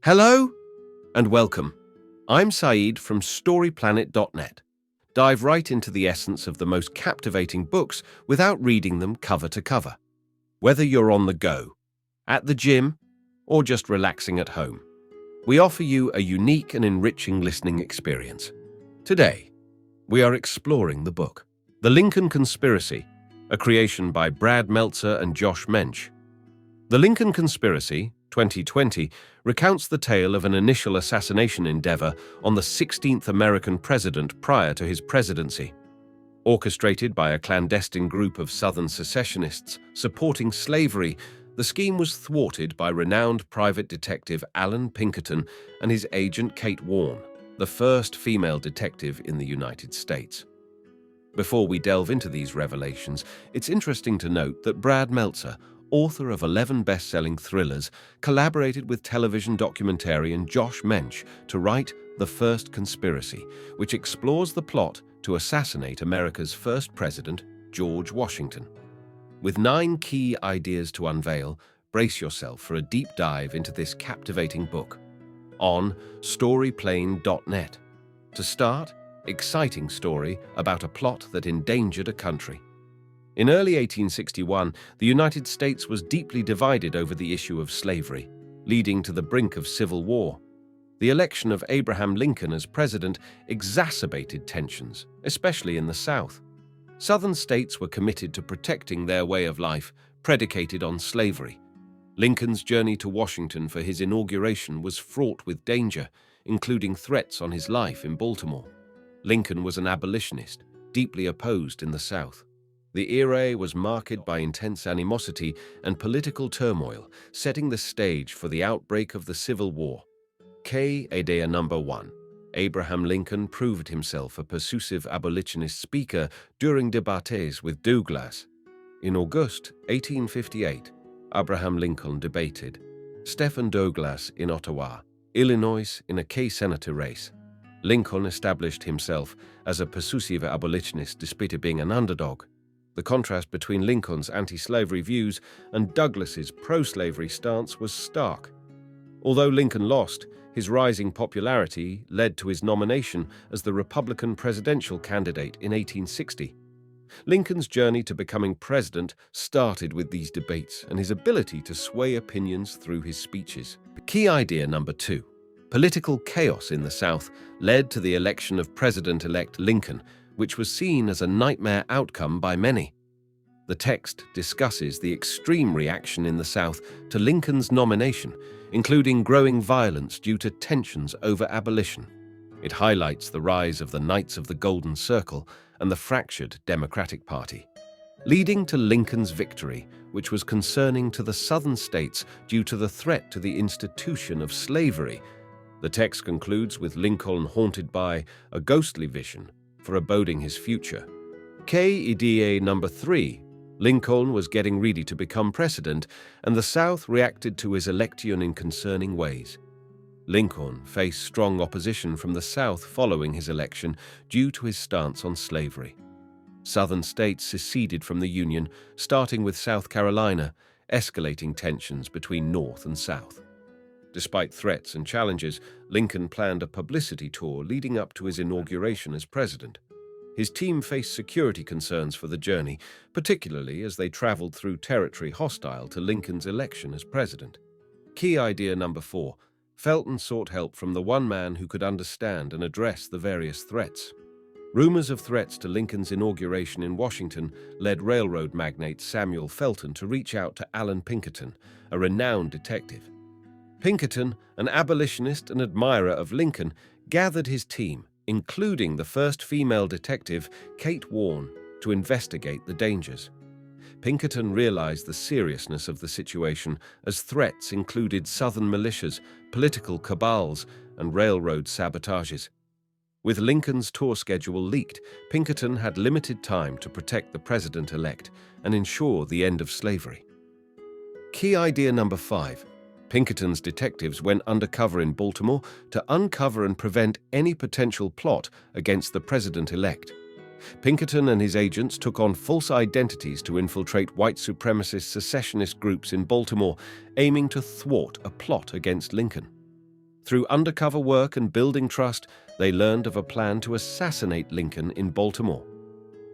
Hello and welcome. I'm Saeed from StoryPlanet.net. Dive right into the essence of the most captivating books without reading them cover to cover. Whether you're on the go, at the gym, or just relaxing at home, we offer you a unique and enriching listening experience. Today, we are exploring the book, The Lincoln Conspiracy, a creation by Brad Meltzer and Josh Mensch. The Lincoln Conspiracy, 2020, recounts the tale of an initial assassination endeavor on the 16th American president prior to his presidency. Orchestrated by a clandestine group of Southern secessionists supporting slavery, the scheme was thwarted by renowned private detective Allan Pinkerton and his agent Kate Warne, the first female detective in the United States. Before we delve into these revelations, it's interesting to note that Brad Meltzer, author of 11 best-selling thrillers, collaborated with television documentarian Josh Mensch to write The First Conspiracy, which explores the plot to assassinate America's first president, George Washington. With 9 key ideas to unveil, brace yourself for a deep dive into this captivating book on StoryPlanet.net. To start, exciting story about a plot that endangered a country. In early 1861, the United States was deeply divided over the issue of slavery, leading to the brink of civil war. The election of Abraham Lincoln as president exacerbated tensions, especially in the South. Southern states were committed to protecting their way of life, predicated on slavery. Lincoln's journey to Washington for his inauguration was fraught with danger, including threats on his life in Baltimore. Lincoln was an abolitionist, deeply opposed in the South. The era was marked by intense animosity and political turmoil, setting the stage for the outbreak of the Civil War. Idea number 1. Abraham Lincoln proved himself a persuasive abolitionist speaker during debates with Douglas. In August 1858, Abraham Lincoln debated Stephen Douglas in Ottawa, Illinois, in a K-senator race. Lincoln established himself as a persuasive abolitionist despite being an underdog. The contrast between Lincoln's anti-slavery views and Douglas's pro-slavery stance was stark. Although Lincoln lost, his rising popularity led to his nomination as the Republican presidential candidate in 1860. Lincoln's journey to becoming president started with these debates and his ability to sway opinions through his speeches. Key idea number 2. Political chaos in the South led to the election of President-elect Lincoln, which was seen as a nightmare outcome by many. The text discusses the extreme reaction in the South to Lincoln's nomination, including growing violence due to tensions over abolition. It highlights the rise of the Knights of the Golden Circle and the fractured Democratic Party, leading to Lincoln's victory, which was concerning to the Southern states due to the threat to the institution of slavery. The text concludes with Lincoln haunted by a ghostly vision, foreboding his future. Idea number 3. Lincoln was getting ready to become president, and the South reacted to his election in concerning ways. Lincoln faced strong opposition from the South following his election due to his stance on slavery. Southern states seceded from the Union, starting with South Carolina, escalating tensions between North and South. Despite threats and challenges, Lincoln planned a publicity tour leading up to his inauguration as president. His team faced security concerns for the journey, particularly as they traveled through territory hostile to Lincoln's election as president. Key idea number 4. Felton sought help from the one man who could understand and address the various threats. Rumors of threats to Lincoln's inauguration in Washington led railroad magnate Samuel Felton to reach out to Allan Pinkerton, a renowned detective. Pinkerton, an abolitionist and admirer of Lincoln, gathered his team, including the first female detective, Kate Warne, to investigate the dangers. Pinkerton realized the seriousness of the situation as threats included Southern militias, political cabals, and railroad sabotages. With Lincoln's tour schedule leaked, Pinkerton had limited time to protect the president-elect and ensure the end of slavery. Key idea number 5. Pinkerton's detectives went undercover in Baltimore to uncover and prevent any potential plot against the president-elect. Pinkerton and his agents took on false identities to infiltrate white supremacist secessionist groups in Baltimore, aiming to thwart a plot against Lincoln. Through undercover work and building trust, they learned of a plan to assassinate Lincoln in Baltimore.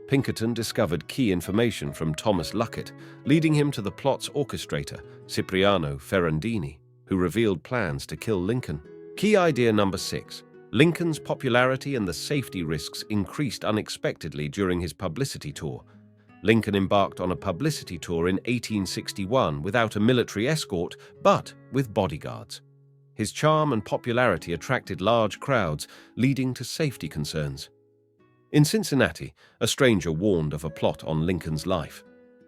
Pinkerton discovered key information from Thomas Luckett, leading him to the plot's orchestrator, Cipriano Ferrandini, who revealed plans to kill Lincoln. Key idea number 6. Lincoln's popularity and the safety risks increased unexpectedly during his publicity tour. Lincoln embarked on a publicity tour in 1861 without a military escort, but with bodyguards. His charm and popularity attracted large crowds, leading to safety concerns. In Cincinnati, a stranger warned of a plot on Lincoln's life.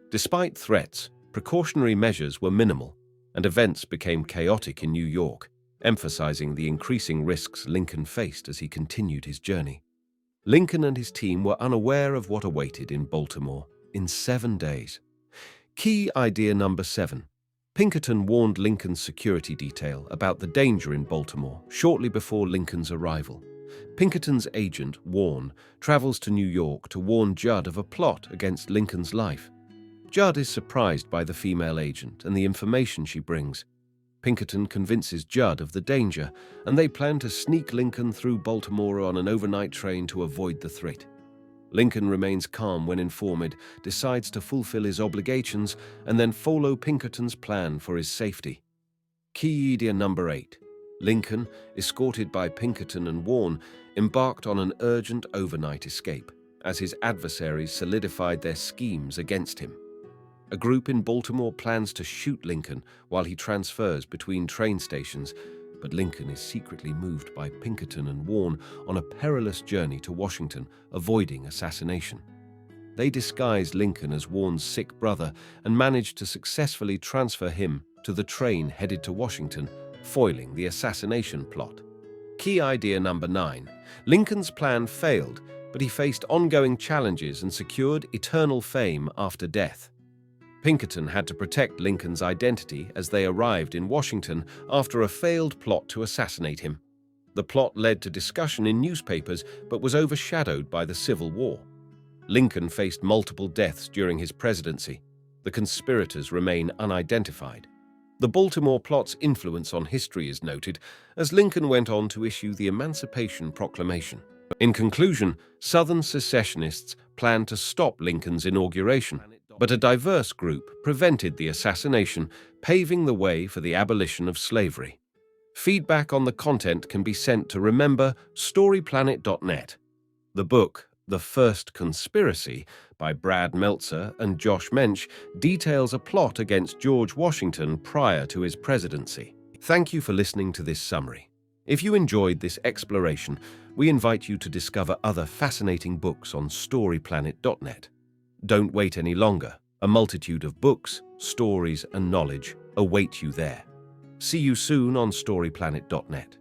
Despite threats, precautionary measures were minimal, and events became chaotic in New York, emphasizing the increasing risks Lincoln faced as he continued his journey. Lincoln and his team were unaware of what awaited in Baltimore in 7 days. Key idea number 7. Pinkerton warned Lincoln's security detail about the danger in Baltimore shortly before Lincoln's arrival. Pinkerton's agent, Warne, travels to New York to warn Judd of a plot against Lincoln's life. Judd is surprised by the female agent and the information she brings. Pinkerton convinces Judd of the danger, and they plan to sneak Lincoln through Baltimore on an overnight train to avoid the threat. Lincoln remains calm when informed, decides to fulfill his obligations, and then follow Pinkerton's plan for his safety. Key idea number 8. Lincoln, escorted by Pinkerton and Warne, embarked on an urgent overnight escape, as his adversaries solidified their schemes against him. A group in Baltimore plans to shoot Lincoln while he transfers between train stations, but Lincoln is secretly moved by Pinkerton and Warne on a perilous journey to Washington, avoiding assassination. They disguise Lincoln as Warne's sick brother and manage to successfully transfer him to the train headed to Washington, foiling the assassination plot. Key idea number 9. Lincoln's plan failed, but he faced ongoing challenges and secured eternal fame after death. Pinkerton had to protect Lincoln's identity as they arrived in Washington after a failed plot to assassinate him. The plot led to discussion in newspapers but was overshadowed by the Civil War. Lincoln faced multiple deaths during his presidency. The conspirators remain unidentified. The Baltimore plot's influence on history is noted, as Lincoln went on to issue the Emancipation Proclamation. In conclusion, Southern secessionists planned to stop Lincoln's inauguration, but a diverse group prevented the assassination, paving the way for the abolition of slavery. Feedback on the content can be sent to remember@storyplanet.net. The book, The First Conspiracy, by Brad Meltzer and Josh Mensch, details a plot against George Washington prior to his presidency. Thank you for listening to this summary. If you enjoyed this exploration, we invite you to discover other fascinating books on storyplanet.net. Don't wait any longer. A multitude of books, stories, and knowledge await you there. See you soon on storyplanet.net.